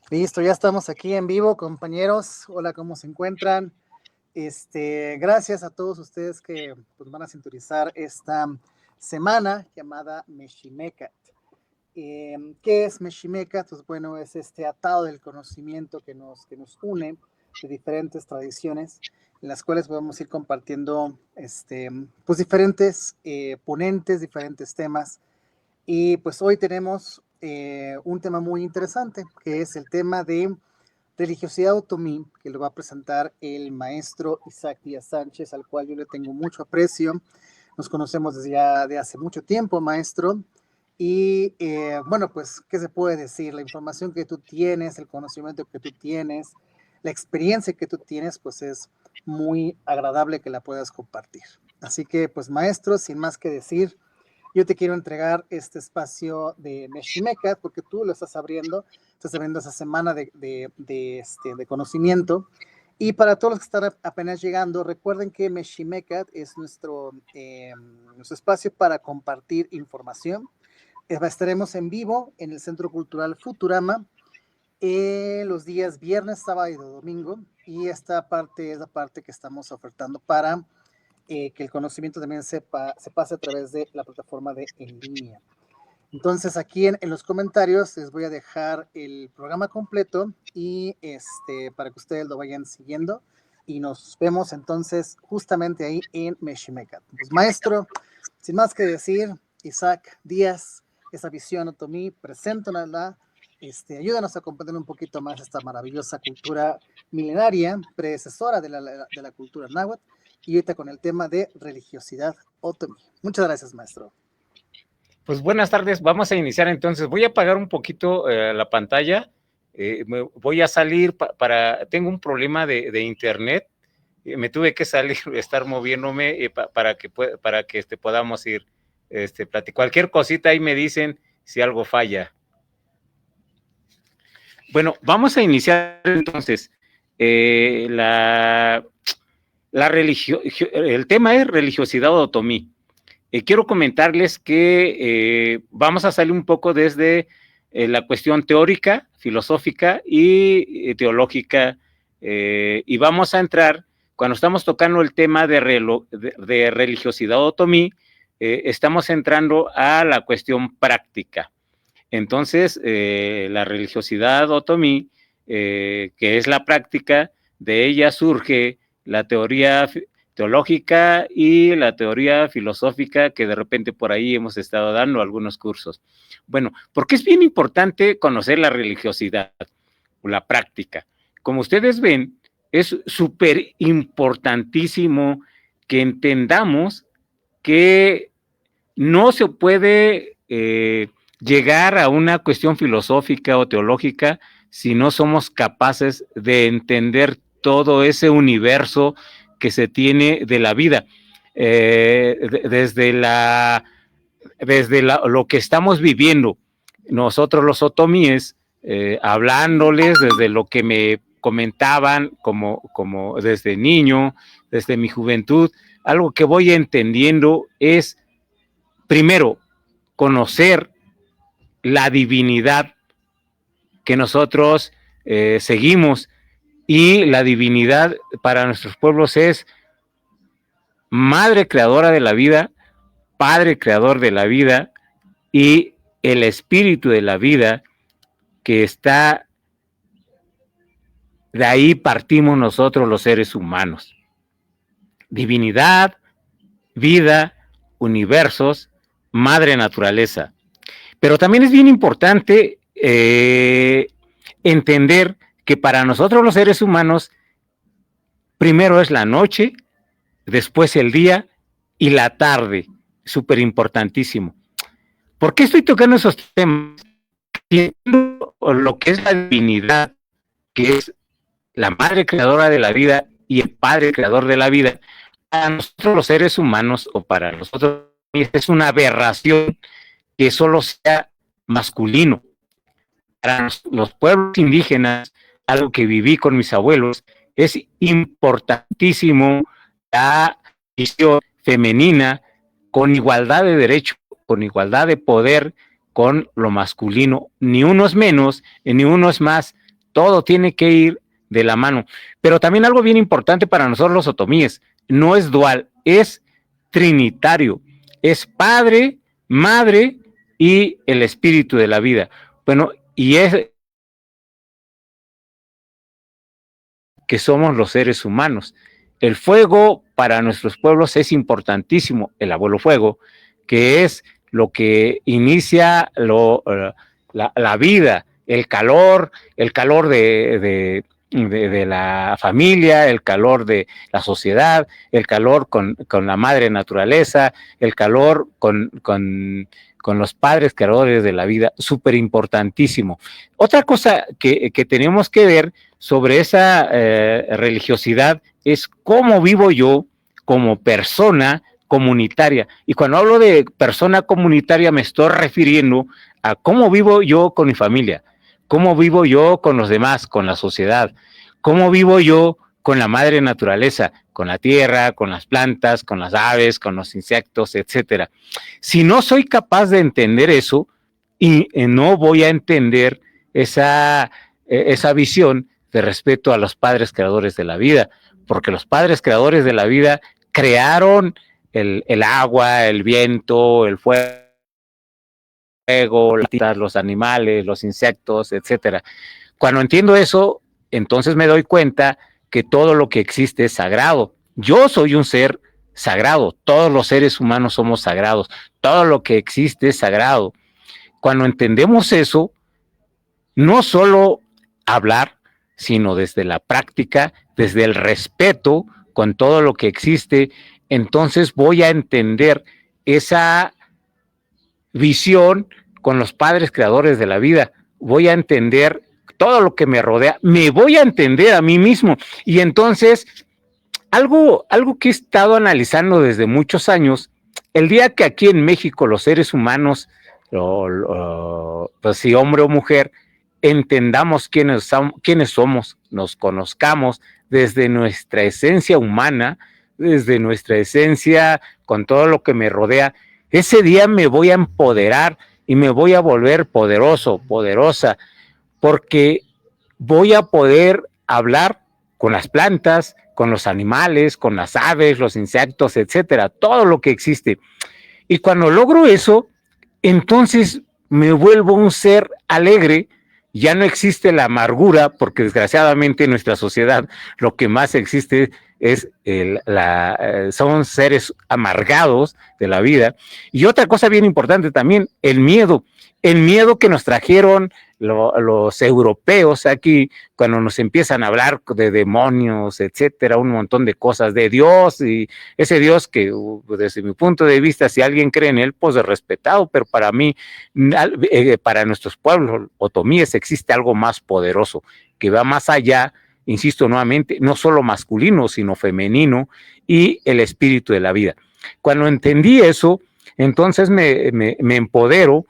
Listo, ya estamos aquí en vivo, compañeros. Hola, ¿cómo se encuentran? Gracias a todos ustedes que pues, van a sintonizar esta semana llamada Meximecat. ¿Qué es Meximecat? Pues bueno, es este atado del conocimiento que nos une de diferentes tradiciones, en las cuales podemos ir compartiendo pues diferentes ponentes, diferentes temas. Y pues hoy tenemos un tema muy interesante, que es el tema de religiosidad otomí, que lo va a presentar el maestro Isaac Díaz Sánchez, al cual yo le tengo mucho aprecio. Nos conocemos desde ya de hace mucho tiempo, maestro. Y bueno, pues, ¿qué se puede decir? La información que tú tienes, el conocimiento que tú tienes, la experiencia que tú tienes, pues es muy agradable que la puedas compartir. Así que, pues, maestro, sin más que decir, yo te quiero entregar este espacio de Meximecat porque tú lo estás abriendo esa semana de conocimiento. Y para todos los que están apenas llegando, recuerden que Meximecat es nuestro espacio para compartir información. Estaremos en vivo en el Centro Cultural Futurama los días viernes, sábado y domingo. Y esta parte es la parte que estamos ofertando para que el conocimiento también se pase a través de la plataforma de en línea. Entonces aquí en los comentarios les voy a dejar el programa completo y para que ustedes lo vayan siguiendo y nos vemos entonces justamente ahí en Meximecat. Pues maestro, sin más que decir, Isaac Díaz, esa visión otomí, preséntanosla, ayúdanos a comprender un poquito más esta maravillosa cultura milenaria, predecesora de la cultura náhuatl, y ahorita con el tema de religiosidad otomí. Muchas gracias, maestro. Pues buenas tardes, vamos a iniciar entonces. Voy a apagar un poquito la pantalla, voy a salir tengo un problema de internet, me tuve que salir, estar moviéndome para que podamos ir cualquier cosita ahí me dicen si algo falla. Bueno, vamos a iniciar entonces. El tema es religiosidad otomí. Quiero comentarles que vamos a salir un poco desde la cuestión teórica, filosófica y teológica, y vamos a entrar, cuando estamos tocando el tema de religiosidad otomí, estamos entrando a la cuestión práctica. Entonces, la religiosidad otomí, que es la práctica, de ella surge la teoría teológica y la teoría filosófica que de repente por ahí hemos estado dando algunos cursos. Bueno, porque es bien importante conocer la religiosidad, la práctica. Como ustedes ven, es súper importantísimo que entendamos que no se puede llegar a una cuestión filosófica o teológica si no somos capaces de entender todo ese universo que se tiene de la vida, desde lo que estamos viviendo nosotros los otomíes, hablándoles desde lo que me comentaban como desde niño, desde mi juventud. Algo que voy entendiendo es, primero, conocer la divinidad que nosotros seguimos, y la divinidad para nuestros pueblos es madre creadora de la vida, padre creador de la vida y el espíritu de la vida que está, de ahí partimos nosotros los seres humanos. Divinidad, vida, universos, madre naturaleza. Pero también es bien importante entender que para nosotros los seres humanos, primero es la noche, después el día y la tarde. Súper importantísimo. ¿Por qué estoy tocando esos temas? Lo que es la divinidad, que es la madre creadora de la vida y el padre creador de la vida, para nosotros los seres humanos, o para nosotros, es una aberración que solo sea masculino. Para los pueblos indígenas, algo que viví con mis abuelos, es importantísimo la visión femenina con igualdad de derecho, con igualdad de poder con lo masculino. Ni uno es menos, ni uno es más. todo tiene que ir de la mano. Pero también algo bien importante para nosotros los otomíes, no es dual, es trinitario, es Padre, Madre y el Espíritu de la vida. Bueno, y es que somos los seres humanos. El fuego para nuestros pueblos es importantísimo, el abuelo fuego, que es lo que inicia la vida, el calor de la familia, el calor de la sociedad, el calor con la madre naturaleza, el calor con los padres creadores de la vida, súper importantísimo. Otra cosa que tenemos que ver sobre esa religiosidad es cómo vivo yo como persona comunitaria. Y cuando hablo de persona comunitaria me estoy refiriendo a cómo vivo yo con mi familia, cómo vivo yo con los demás, con la sociedad, cómo vivo yo con la madre naturaleza, con la tierra, con las plantas, con las aves, con los insectos, etcétera. Si no soy capaz de entender eso, y no voy a entender esa visión de respeto a los padres creadores de la vida, porque los padres creadores de la vida crearon el agua, el viento, el fuego, los animales, los insectos, etcétera. Cuando entiendo eso, entonces me doy cuenta que todo lo que existe es sagrado. Yo soy un ser sagrado, todos los seres humanos somos sagrados, todo lo que existe es sagrado. Cuando entendemos eso, no solo hablar, sino desde la práctica, desde el respeto con todo lo que existe, entonces voy a entender esa visión con los padres creadores de la vida, voy a entender todo lo que me rodea, me voy a entender a mí mismo. Y entonces, algo que he estado analizando desde muchos años, el día que aquí en México los seres humanos, pues si hombre o mujer, entendamos quiénes somos, nos conozcamos desde nuestra esencia humana, desde nuestra esencia con todo lo que me rodea, ese día me voy a empoderar y me voy a volver poderoso, poderosa, porque voy a poder hablar con las plantas, con los animales, con las aves, los insectos, etcétera, todo lo que existe. Y cuando logro eso, entonces me vuelvo un ser alegre, ya no existe la amargura, porque desgraciadamente en nuestra sociedad lo que más existe es son seres amargados de la vida. Y otra cosa bien importante también, el miedo que nos trajeron los europeos aquí, cuando nos empiezan a hablar de demonios, etcétera, un montón de cosas, de Dios, y ese Dios que desde mi punto de vista, si alguien cree en él, pues es respetado, pero para mí, para nuestros pueblos otomíes existe algo más poderoso, que va más allá, insisto nuevamente, no solo masculino, sino femenino, y el espíritu de la vida. Cuando entendí eso, entonces me empodero,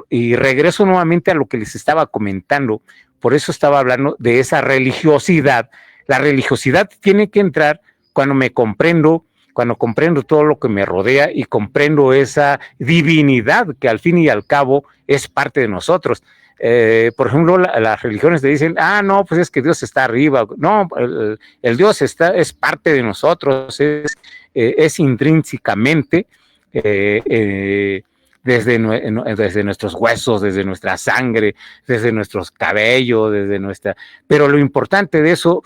y regreso nuevamente a lo que les estaba comentando, por eso estaba hablando de esa religiosidad. La religiosidad tiene que entrar cuando comprendo todo lo que me rodea y comprendo esa divinidad que al fin y al cabo es parte de nosotros. Por ejemplo, las religiones te dicen, no, pues es que Dios está arriba. No, el Dios es parte de nosotros, es intrínsecamente desde nuestros huesos, desde nuestra sangre, desde nuestros cabellos, pero lo importante de eso,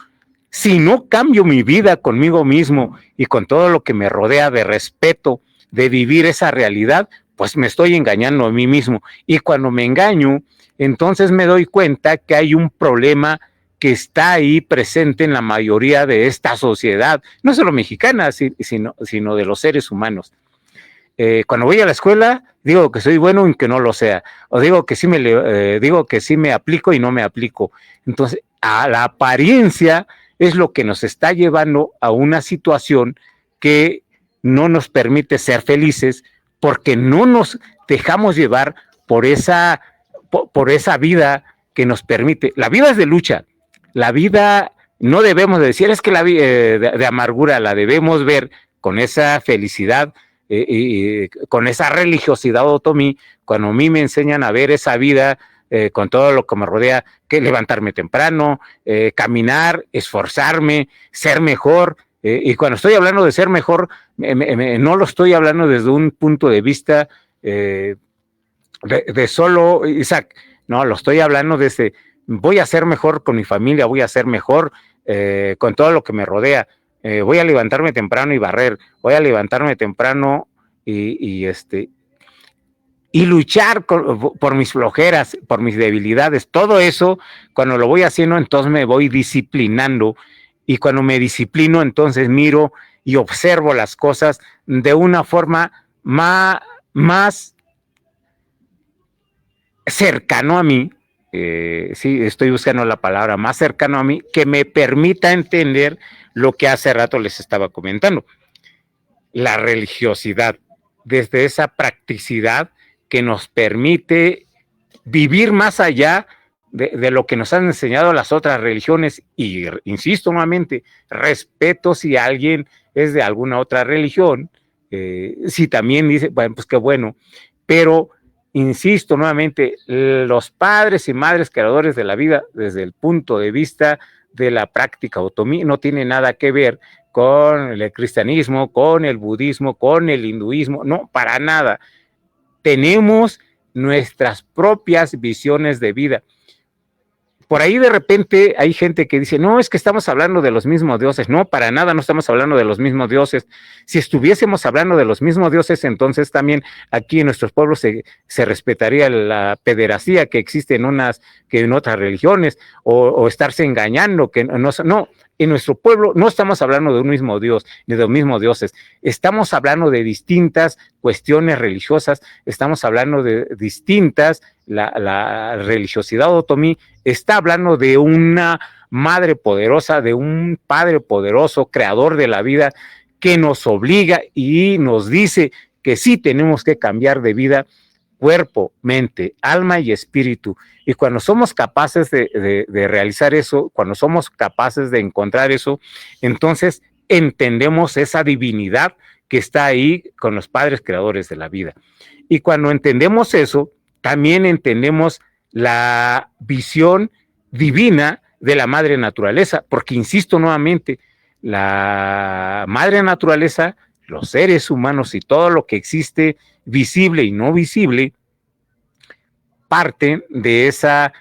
si no cambio mi vida conmigo mismo y con todo lo que me rodea de respeto, de vivir esa realidad, pues me estoy engañando a mí mismo. Y cuando me engaño, entonces me doy cuenta que hay un problema que está ahí presente en la mayoría de esta sociedad, no solo mexicana, sino de los seres humanos. Cuando voy a la escuela, digo que soy bueno y que no lo sea, o digo que sí me aplico y no me aplico. Entonces, a la apariencia es lo que nos está llevando a una situación que no nos permite ser felices, porque no nos dejamos llevar por esa vida que nos permite. La vida es de lucha, la vida no debemos de decir, es que la vida de amargura la debemos ver con esa felicidad, y con esa religiosidad otomí. Cuando a mí me enseñan a ver esa vida con todo lo que me rodea, que levantarme temprano, caminar, esforzarme, ser mejor. Y cuando estoy hablando de ser mejor, no lo estoy hablando desde un punto de vista de solo Isaac, no, lo estoy hablando desde voy a ser mejor con mi familia, voy a ser mejor con todo lo que me rodea, voy a levantarme temprano y barrer, voy a levantarme temprano y luchar por mis flojeras, por mis debilidades, todo eso, cuando lo voy haciendo, entonces me voy disciplinando, y cuando me disciplino, entonces miro y observo las cosas de una forma más cercano a mí, sí, estoy buscando la palabra, más cercano a mí, que me permita entender lo que hace rato les estaba comentando. La religiosidad, desde esa practicidad que nos permite vivir más allá de lo que nos han enseñado las otras religiones, y insisto nuevamente, respeto si alguien es de alguna otra religión, si también dice, bueno, pues qué bueno, pero insisto nuevamente, los padres y madres creadores de la vida, desde el punto de vista de la práctica otomí, no tiene nada que ver con el cristianismo, con el budismo, con el hinduismo, no, para nada. Tenemos nuestras propias visiones de vida. Por ahí de repente hay gente que dice, no, es que estamos hablando de los mismos dioses. No, para nada no estamos hablando de los mismos dioses. Si estuviésemos hablando de los mismos dioses, entonces también aquí en nuestros pueblos se respetaría la pederastía que existe que en otras religiones, o estarse engañando, que no, en nuestro pueblo no estamos hablando de un mismo Dios, ni de los mismos dioses. Estamos hablando de distintas cuestiones religiosas, estamos hablando de distintas, la religiosidad otomí está hablando de una madre poderosa, de un padre poderoso, creador de la vida, que nos obliga y nos dice que sí tenemos que cambiar de vida, cuerpo, mente, alma y espíritu. Y cuando somos capaces de realizar eso, cuando somos capaces de encontrar eso, entonces entendemos esa divinidad que está ahí con los padres creadores de la vida. Y cuando entendemos eso, también entendemos la visión divina de la madre naturaleza, porque insisto nuevamente, la madre naturaleza, los seres humanos y todo lo que existe, visible y no visible, parten de esa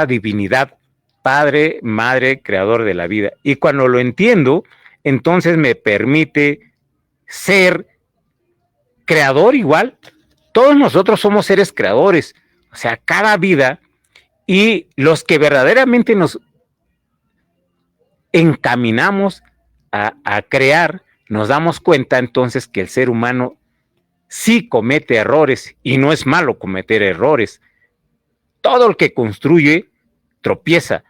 divinidad, padre, madre, creador de la vida. Y cuando lo entiendo, entonces me permite ser creador igual. Todos nosotros somos seres creadores, o sea, cada vida, y los que verdaderamente nos encaminamos a crear, nos damos cuenta entonces que el ser humano sí comete errores, y no es malo cometer errores. Todo el que construye tropieza,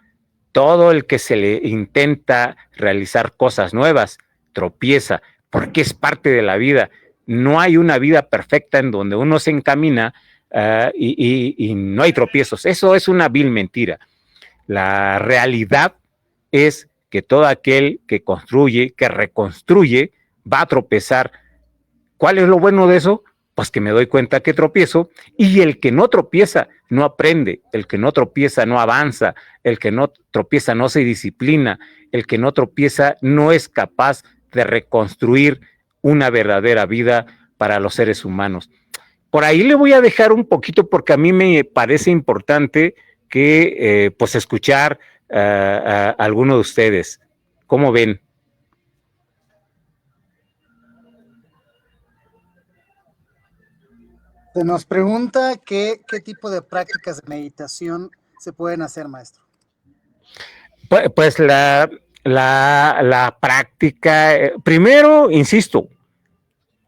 todo el que se le intenta realizar cosas nuevas tropieza, porque es parte de la vida. No hay una vida perfecta en donde uno se encamina y no hay tropiezos. Eso es una vil mentira. La realidad es que todo aquel que construye, que reconstruye, va a tropezar. ¿Cuál es lo bueno de eso? Pues que me doy cuenta que tropiezo, y el que no tropieza no aprende, el que no tropieza no avanza, el que no tropieza no se disciplina, el que no tropieza no es capaz de reconstruir una verdadera vida para los seres humanos. Por ahí le voy a dejar un poquito, porque a mí me parece importante que pues escuchar a alguno de ustedes. ¿Cómo ven? Se nos pregunta qué tipo de prácticas de meditación se pueden hacer, maestro. Pues la práctica, primero, insisto,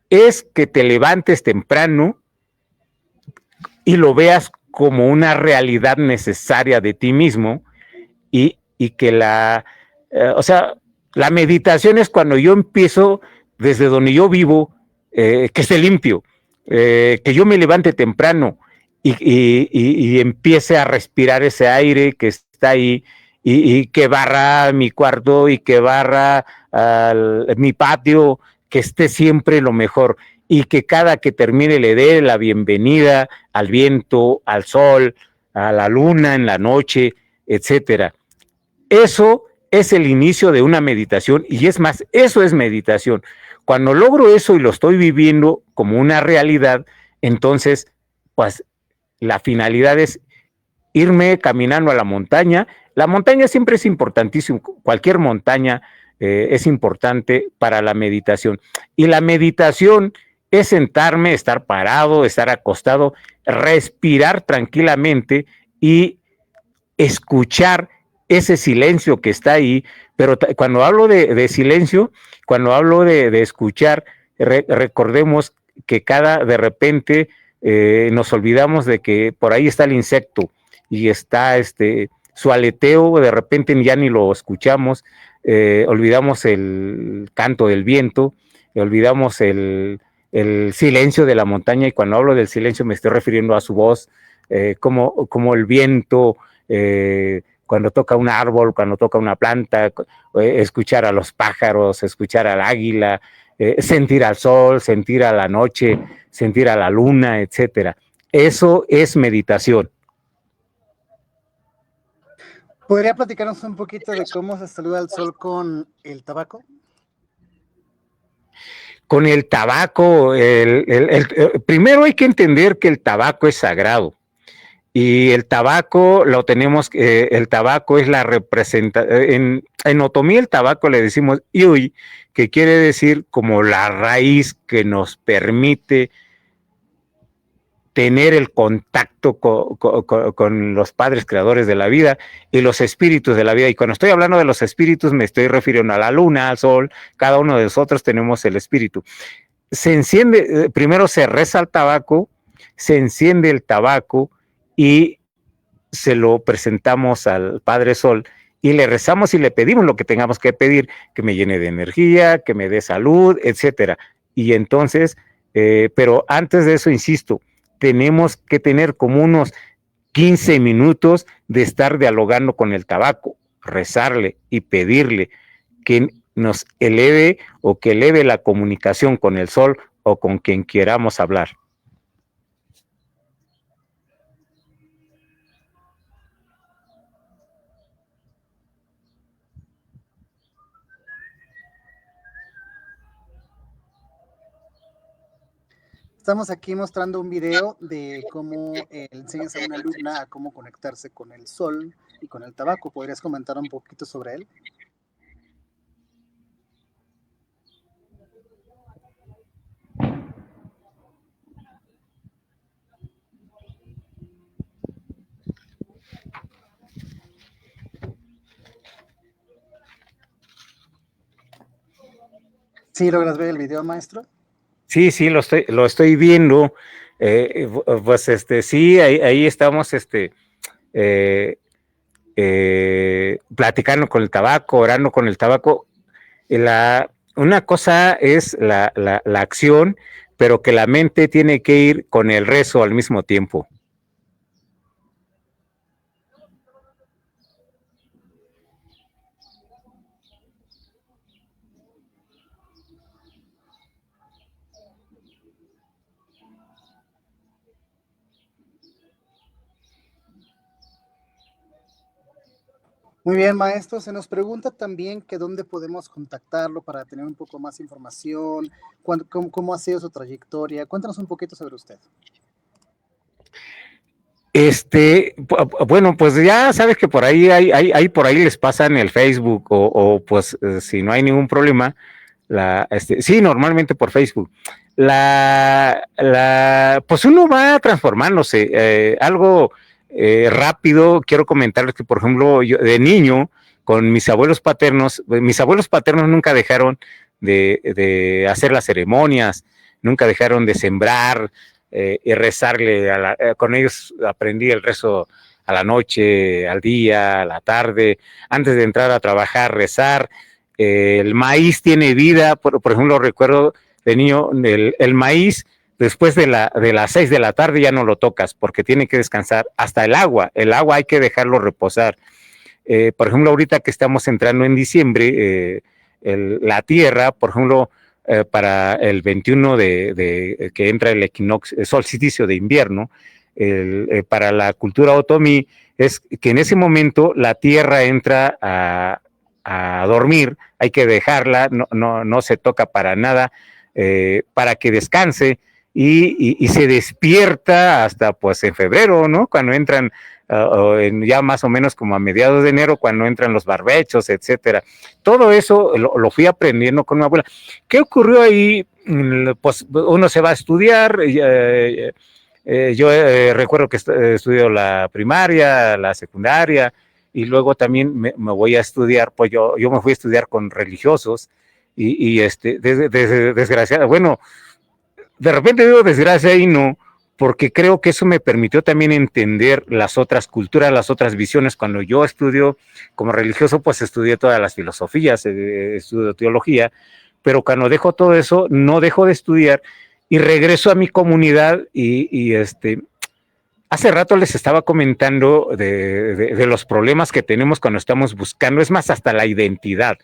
es que te levantes temprano y lo veas como una realidad necesaria de ti mismo, y que la meditación es cuando yo empiezo desde donde yo vivo, que esté limpio, que yo me levante temprano y empiece a respirar ese aire que está ahí, y que barra mi cuarto y que barra mi patio, que esté siempre lo mejor. y que cada que termine le dé la bienvenida al viento, al sol, a la luna en la noche, etcétera. Eso es el inicio de una meditación y es más, eso es meditación. Cuando logro eso y lo estoy viviendo como una realidad, entonces, pues la finalidad es irme caminando a la montaña. La montaña siempre es importantísimo, cualquier montaña es importante para la meditación. Y la meditación es sentarme, estar parado, estar acostado, respirar tranquilamente y escuchar ese silencio que está ahí. Pero cuando hablo de silencio, cuando hablo de escuchar, recordemos que de repente nos olvidamos de que por ahí está el insecto y está su aleteo, de repente ya ni lo escuchamos, olvidamos el canto del viento, olvidamos el silencio de la montaña, y cuando hablo del silencio me estoy refiriendo a su voz, como el viento, cuando toca un árbol, cuando toca una planta, escuchar a los pájaros, escuchar al águila, sentir al sol, sentir a la noche, sentir a la luna, etcétera. Eso es meditación. ¿Podría platicarnos un poquito de cómo se saluda al sol con el tabaco? Con el tabaco, primero hay que entender que el tabaco es sagrado. Y el tabaco lo tenemos, el tabaco es la representación, en otomí el tabaco le decimos iui, que quiere decir como la raíz que nos permite tener el contacto con los padres creadores de la vida y los espíritus de la vida. Y cuando estoy hablando de los espíritus me estoy refiriendo a la luna, al sol, cada uno de nosotros tenemos el espíritu. Se enciende, primero se reza el tabaco, se enciende el tabaco y se lo presentamos al Padre Sol y le rezamos y le pedimos lo que tengamos que pedir, que me llene de energía, que me dé salud, etcétera. Y entonces, pero antes de eso, insisto, tenemos que tener como unos 15 minutos de estar dialogando con el tabaco, rezarle y pedirle que nos eleve o que eleve la comunicación con el sol o con quien queramos hablar. Estamos aquí mostrando un video de cómo enseñas a una alumna a cómo conectarse con el sol y con el tabaco. ¿Podrías comentar un poquito sobre él? ¿Sí logras ver el video, maestro? Sí, lo estoy viendo. Pues sí, ahí estamos platicando con el tabaco, orando con el tabaco. Una cosa es la acción, pero que la mente tiene que ir con el rezo al mismo tiempo. Muy bien, maestro. Se nos pregunta también que dónde podemos contactarlo para tener un poco más información, cómo ha sido su trayectoria. Cuéntanos un poquito sobre usted. Bueno, pues ya sabes que por ahí por ahí les pasan el Facebook o pues si no hay ningún problema, sí, normalmente por Facebook. Pues uno va transformándose, algo rápido. Quiero comentarles que, por ejemplo, yo de niño, con mis abuelos paternos nunca dejaron de hacer las ceremonias, nunca dejaron de sembrar, y rezarle, con ellos aprendí el rezo a la noche, al día, a la tarde, antes de entrar a trabajar, rezar. El maíz tiene vida, por ejemplo, recuerdo de niño, el maíz, después de las 6 de la tarde ya no lo tocas, porque tiene que descansar. Hasta el agua hay que dejarlo reposar. Por ejemplo, ahorita que estamos entrando en diciembre, la tierra, por ejemplo, para el 21 que entra el equinoccio, solsticio de invierno, para la cultura otomí, es que en ese momento la tierra entra a dormir, hay que dejarla, no se toca para nada, para que descanse y se despierta hasta pues en febrero, ¿no? Cuando entran ya más o menos como a mediados de enero, cuando entran los barbechos, etcétera. Todo eso lo fui aprendiendo con mi abuela. ¿Qué ocurrió ahí? Pues uno se va a estudiar, yo recuerdo que estudio la primaria, la secundaria, y luego también me voy a estudiar, pues yo me fui a estudiar con religiosos, desgraciado, bueno, de repente digo desgracia y no, porque creo que eso me permitió también entender las otras culturas, las otras visiones. Cuando yo estudio como religioso, pues estudié todas las filosofías, estudio teología, pero cuando dejo todo eso, no dejo de estudiar y regreso a mi comunidad hace rato les estaba comentando de los problemas que tenemos cuando estamos buscando, es más, hasta la identidad.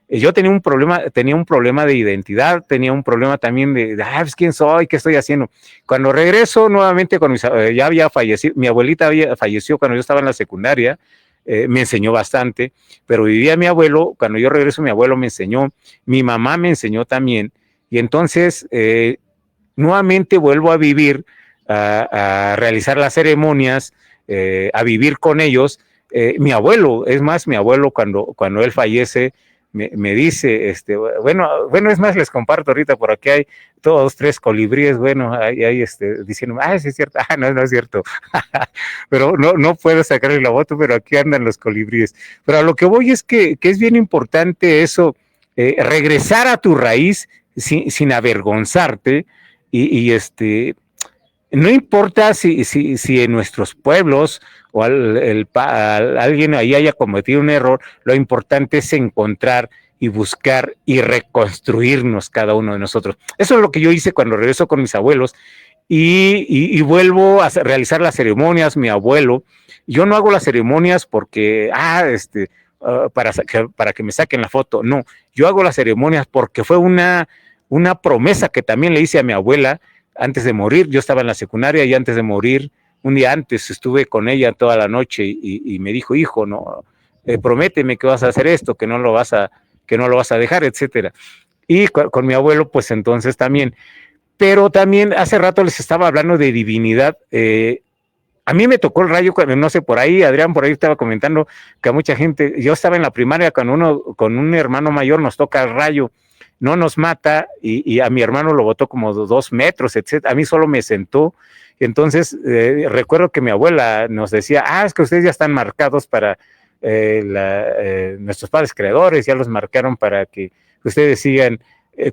Yo tenía un problema de identidad, tenía un problema también pues, ¿quién soy? ¿Qué estoy haciendo? Cuando regreso nuevamente con ya había fallecido, mi abuelita falleció cuando yo estaba en la secundaria, me enseñó bastante, pero vivía mi abuelo, cuando yo regreso mi abuelo me enseñó, mi mamá me enseñó también, y entonces nuevamente vuelvo a vivir, a realizar las ceremonias, a vivir con ellos. Mi abuelo, es más, mi abuelo cuando él fallece, me dice, bueno, es más, les comparto ahorita, por aquí hay todos 3 colibríes, bueno, ahí diciendo, sí es cierto, no es cierto, pero no puedo sacarle la foto, pero aquí andan los colibríes. Pero a lo que voy es que es bien importante eso, regresar a tu raíz sin avergonzarte, y no importa si en nuestros pueblos o alguien ahí haya cometido un error, lo importante es encontrar y buscar y reconstruirnos cada uno de nosotros. Eso es lo que yo hice cuando regreso con mis abuelos y vuelvo a realizar las ceremonias. Mi abuelo, yo no hago las ceremonias porque, para que me saquen la foto, no, yo hago las ceremonias porque fue una promesa que también le hice a mi abuela antes de morir. Yo estaba en la secundaria y antes de morir, un día antes estuve con ella toda la noche y me dijo, hijo, no, prométeme que vas a hacer esto, que no lo vas a dejar, etcétera. Y con mi abuelo, pues entonces también. Pero también hace rato les estaba hablando de divinidad. A mí me tocó el rayo, no sé, por ahí, Adrián, por ahí estaba comentando que a mucha gente, yo estaba en la primaria con un hermano mayor, nos toca el rayo, no nos mata, y a mi hermano lo botó como 2 metros, etcétera. A mí solo me sentó. Entonces, recuerdo que mi abuela nos decía, es que ustedes ya están marcados para nuestros padres creadores, ya los marcaron para que ustedes sigan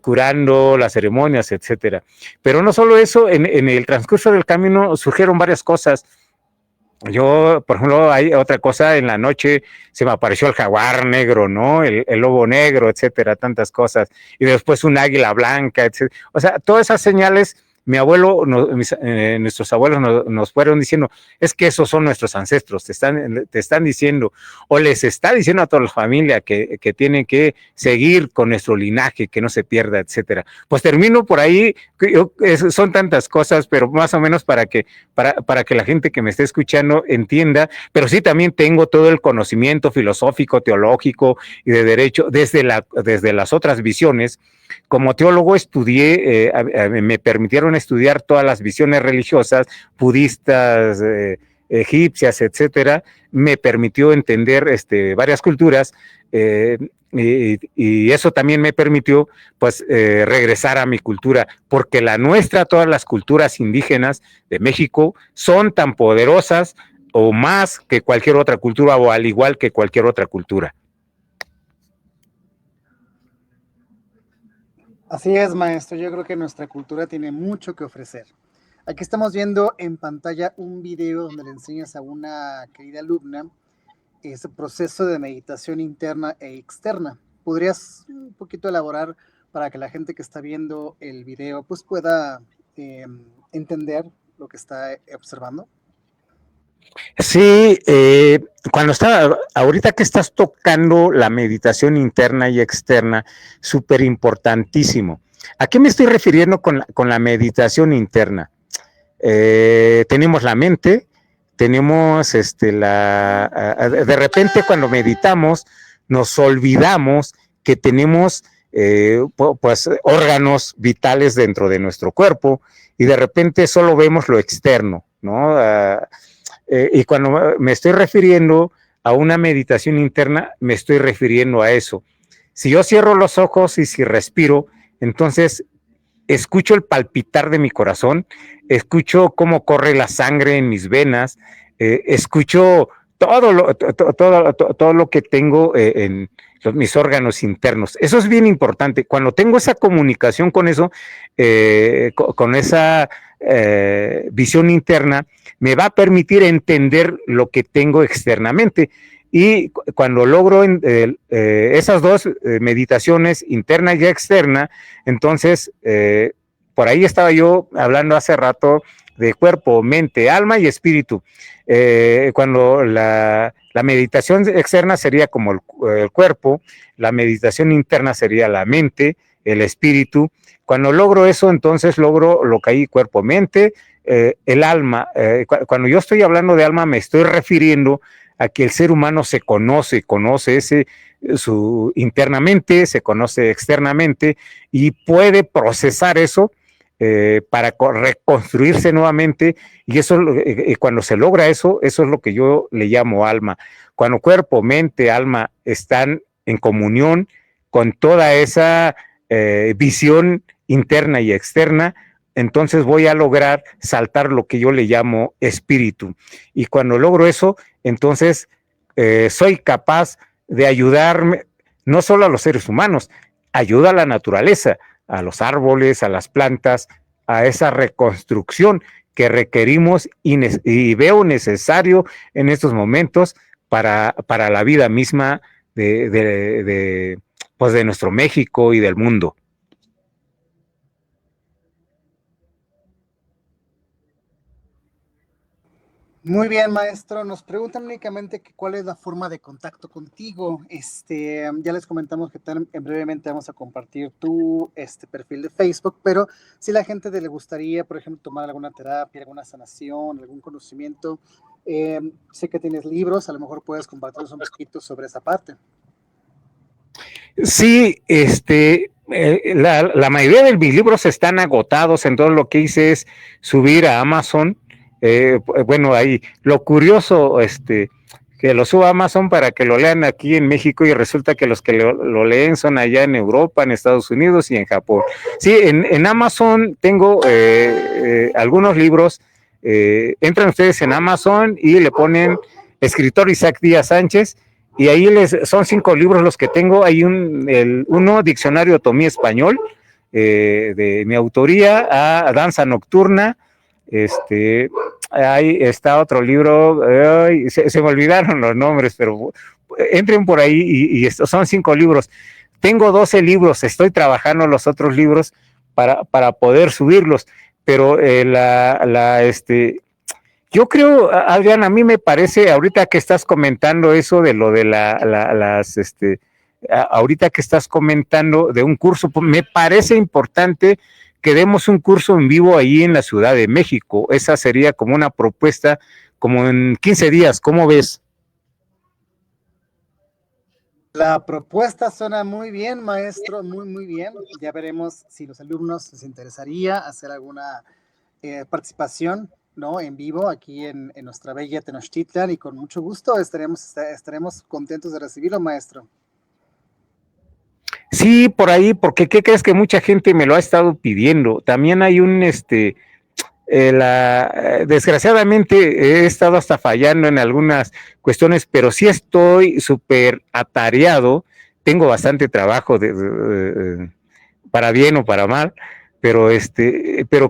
curando las ceremonias, etcétera. Pero no solo eso, en el transcurso del camino surgieron varias cosas. Yo, por ejemplo, hay otra cosa, en la noche se me apareció el jaguar negro, ¿no? El lobo negro, etcétera, tantas cosas. Y después un águila blanca, etcétera. O sea, todas esas señales, mi abuelo, nuestros abuelos nos fueron diciendo, es que esos son nuestros ancestros, te están diciendo, o les está diciendo a toda la familia que tienen que seguir con nuestro linaje, que no se pierda, etcétera. Pues termino por ahí, son tantas cosas, pero más o menos para que la gente que me esté escuchando entienda, pero sí también tengo todo el conocimiento filosófico, teológico y de derecho desde las otras visiones. Como teólogo estudié, me permitieron estudiar todas las visiones religiosas, budistas, egipcias, etcétera. Me permitió entender varias culturas, y eso también me permitió pues regresar a mi cultura, porque la nuestra, todas las culturas indígenas de México son tan poderosas o más que cualquier otra cultura, o al igual que cualquier otra cultura. Así es, maestro. Yo creo que nuestra cultura tiene mucho que ofrecer. Aquí estamos viendo en pantalla un video donde le enseñas a una querida alumna ese proceso de meditación interna e externa. ¿Podrías un poquito elaborar para que la gente que está viendo el video pues pueda entender lo que está observando? Sí, cuando ahorita que estás tocando la meditación interna y externa, súper importantísimo. ¿A qué me estoy refiriendo con la meditación interna? Tenemos la mente, tenemos de repente cuando meditamos nos olvidamos que tenemos pues órganos vitales dentro de nuestro cuerpo y de repente solo vemos lo externo, ¿no? Y cuando me estoy refiriendo a una meditación interna, me estoy refiriendo a eso. Si yo cierro los ojos y si respiro, entonces escucho el palpitar de mi corazón, escucho cómo corre la sangre en mis venas, escucho todo lo que tengo en mis órganos internos. Eso es bien importante. Cuando tengo esa comunicación con eso, con esa visión interna, me va a permitir entender lo que tengo externamente. Y cuando logro esas dos meditaciones, interna y externa, entonces, por ahí estaba yo hablando hace rato de cuerpo, mente, alma y espíritu. Cuando la meditación externa sería como el cuerpo, la meditación interna sería la mente, el espíritu. Cuando logro eso, entonces logro lo que hay cuerpo, mente, el alma. Cuando yo estoy hablando de alma, me estoy refiriendo a que el ser humano se conoce internamente, se conoce externamente y puede procesar eso para reconstruirse nuevamente y eso cuando se logra eso es lo que yo le llamo alma. Cuando cuerpo, mente, alma están en comunión con toda esa visión interna y externa, entonces voy a lograr saltar lo que yo le llamo espíritu. Y cuando logro eso, entonces soy capaz de ayudarme no solo a los seres humanos, ayuda a la naturaleza, a los árboles, a las plantas, a esa reconstrucción que requerimos y veo necesario en estos momentos para la vida misma pues de nuestro México y del mundo. Muy bien, maestro. Nos preguntan únicamente que cuál es la forma de contacto contigo. Ya les comentamos que brevemente vamos a compartir tu perfil de Facebook, pero si la gente le gustaría, por ejemplo, tomar alguna terapia, alguna sanación, algún conocimiento, sé que tienes libros, a lo mejor puedes compartirnos un poquito sobre esa parte. Sí, la mayoría de mis libros están agotados, entonces lo que hice es subir a Amazon. Bueno, ahí lo curioso, que lo suba a Amazon para que lo lean aquí en México y resulta que los que lo leen son allá en Europa, en Estados Unidos y en Japón. Sí, en Amazon tengo algunos libros. Entran ustedes en Amazon y le ponen escritor Isaac Díaz Sánchez y ahí son 5 libros los que tengo. Hay uno, Diccionario Otomí Español, de mi autoría, a Danza Nocturna. Ahí está otro libro, se me olvidaron los nombres, pero entren por ahí y estos son 5 libros. Tengo 12 libros, estoy trabajando los otros libros para poder subirlos, pero yo creo, Adrián, a mí me parece, ahorita que estás comentando eso de lo de ahorita que estás comentando de un curso, me parece importante que demos un curso en vivo ahí en la Ciudad de México. Esa sería como una propuesta, como en 15 días, ¿cómo ves? La propuesta suena muy bien, maestro, muy, muy bien. Ya veremos si los alumnos les interesaría hacer alguna participación, ¿no? En vivo aquí en nuestra bella Tenochtitlan y con mucho gusto estaremos contentos de recibirlo, maestro. Sí, por ahí, porque ¿qué crees que mucha gente me lo ha estado pidiendo? También hay desgraciadamente he estado hasta fallando en algunas cuestiones, pero sí estoy súper atareado, tengo bastante trabajo para bien o para mal, pero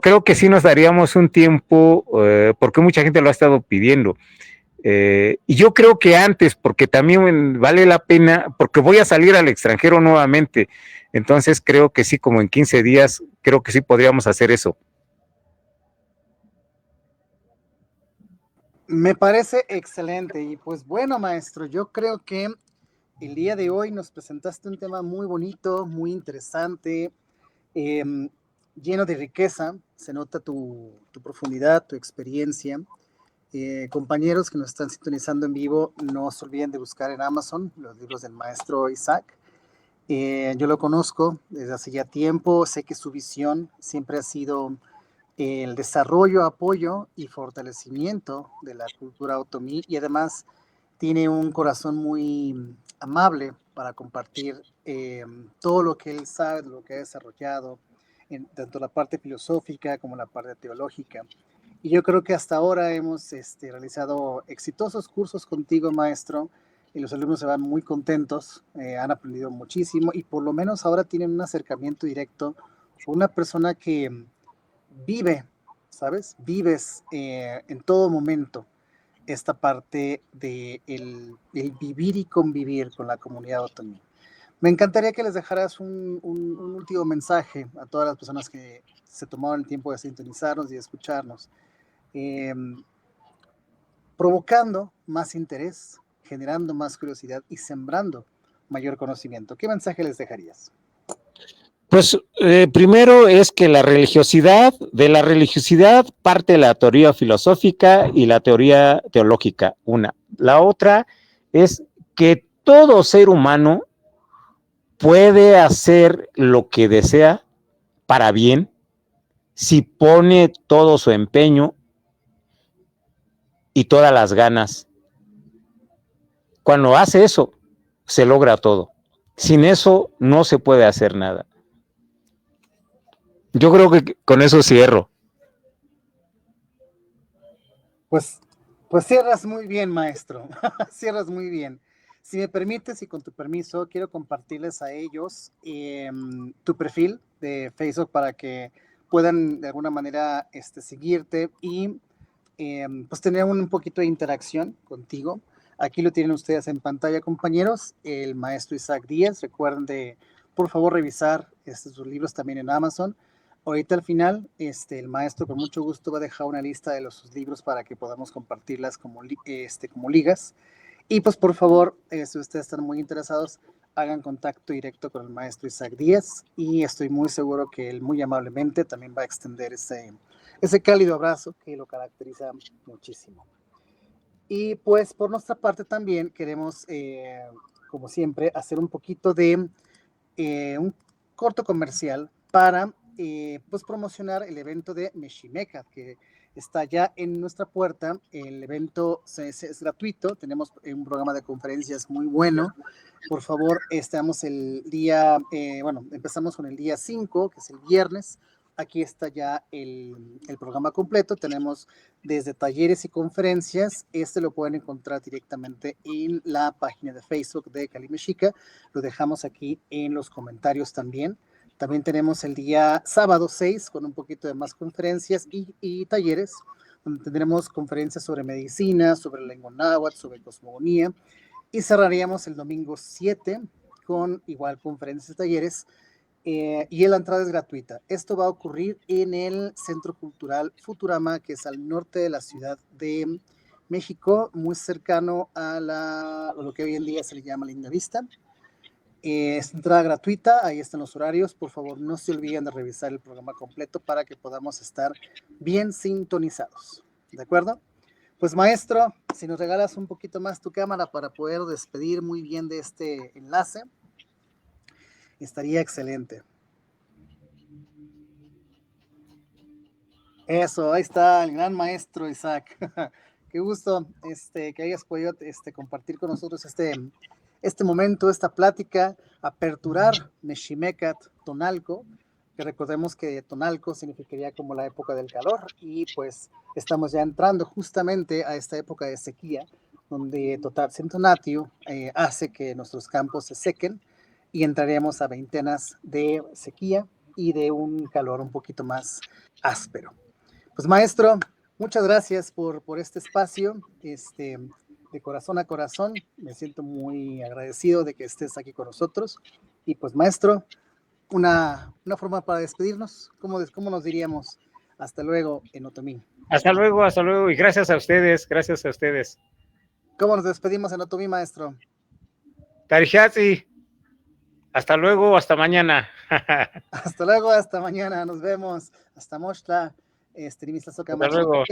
creo que sí nos daríamos un tiempo, porque mucha gente lo ha estado pidiendo. Y yo creo que antes, porque también vale la pena, porque voy a salir al extranjero nuevamente, entonces creo que sí, como en 15 días, creo que sí podríamos hacer eso. Me parece excelente y pues bueno, maestro, yo creo que el día de hoy nos presentaste un tema muy bonito, muy interesante, eh, lleno de riqueza, se nota tu profundidad, tu experiencia. Compañeros que nos están sintonizando en vivo, no se olviden de buscar en Amazon los libros del maestro Isaac. Yo lo conozco desde hace ya tiempo, sé que su visión siempre ha sido el desarrollo, apoyo y fortalecimiento de la cultura otomí y además tiene un corazón muy amable para compartir todo lo que él sabe, lo que ha desarrollado, en tanto la parte filosófica como la parte teológica. Y yo creo que hasta ahora hemos realizado exitosos cursos contigo, maestro, y los alumnos se van muy contentos, han aprendido muchísimo y por lo menos ahora tienen un acercamiento directo con una persona que vive, ¿sabes? Vives en todo momento esta parte de el vivir y convivir con la comunidad otomí. Me encantaría que les dejaras un último mensaje a todas las personas que se tomaron el tiempo de sintonizarnos y de escucharnos, eh, provocando más interés, generando más curiosidad y sembrando mayor conocimiento. ¿Qué mensaje les dejarías? Pues primero es que de la religiosidad parte la teoría filosófica y la teoría teológica, una. La otra es que todo ser humano puede hacer lo que desea para bien si pone todo su empeño y todas las ganas. Cuando hace eso, se logra todo. Sin eso no se puede hacer nada. Yo creo que con eso cierro. Pues, pues cierras muy bien, maestro. Cierras muy bien. Si me permites y con tu permiso, quiero compartirles a ellos tu perfil de Facebook para que puedan de alguna manera seguirte y pues tener un poquito de interacción contigo. Aquí lo tienen ustedes en pantalla, compañeros. El maestro Isaac Díaz. Recuerden de, por favor, revisar sus libros también en Amazon. Ahorita al final, el maestro con mucho gusto va a dejar una lista de sus libros para que podamos compartirlas como ligas. Y pues por favor, si ustedes están muy interesados, hagan contacto directo con el maestro Isaac Díaz y estoy muy seguro que él muy amablemente también va a extender ese cálido abrazo que lo caracteriza muchísimo. Y pues por nuestra parte también queremos, como siempre, hacer un poquito de un corto comercial para pues promocionar el evento de Meximeca, que está ya en nuestra puerta. El evento es gratuito, tenemos un programa de conferencias muy bueno. Por favor, estamos el día, bueno, empezamos con el día 5, que es el viernes. Aquí está ya el programa completo. Tenemos desde talleres y conferencias. Lo pueden encontrar directamente en la página de Facebook de Cali Mexica. Lo dejamos aquí en los comentarios también. También tenemos el día sábado 6 con un poquito de más conferencias y talleres, donde tendremos conferencias sobre medicina, sobre la lengua náhuatl, sobre cosmogonía. Y cerraríamos el domingo 7 con igual conferencias y talleres. Y la entrada es gratuita. Esto va a ocurrir en el Centro Cultural Futurama, que es al norte de la Ciudad de México, muy cercano a lo que hoy en día se le llama Linda Vista. Es entrada gratuita, ahí están los horarios. Por favor, no se olviden de revisar el programa completo para que podamos estar bien sintonizados. ¿De acuerdo? Pues maestro, si nos regalas un poquito más tu cámara para poder despedir muy bien de este enlace, estaría excelente. Eso, ahí está el gran maestro Isaac. Qué gusto que hayas podido compartir con nosotros este momento, esta plática, aperturar Meximecat Tonalco, que recordemos que Tonalco significaría como la época del calor y pues estamos ya entrando justamente a esta época de sequía, donde Total Centonatio hace que nuestros campos se sequen y entraremos a veintenas de sequía y de un calor un poquito más áspero. Pues maestro, muchas gracias por este espacio, de corazón a corazón. Me siento muy agradecido de que estés aquí con nosotros. Y pues maestro, una forma para despedirnos. ¿Cómo nos diríamos? Hasta luego en otomí. hasta luego, y gracias a ustedes, gracias a ustedes. ¿Cómo nos despedimos en Otomí, maestro? Tarihatsi, hasta luego, hasta mañana. Hasta luego, hasta mañana, nos vemos. Hasta Moshla, Hasta luego.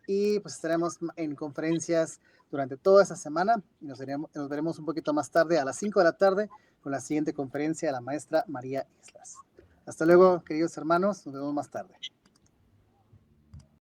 y pues estaremos en conferencias durante toda esa semana y nos veremos un poquito más tarde a las 5 de la tarde con la siguiente conferencia de la maestra María Islas. Hasta luego, queridos hermanos, nos vemos más tarde.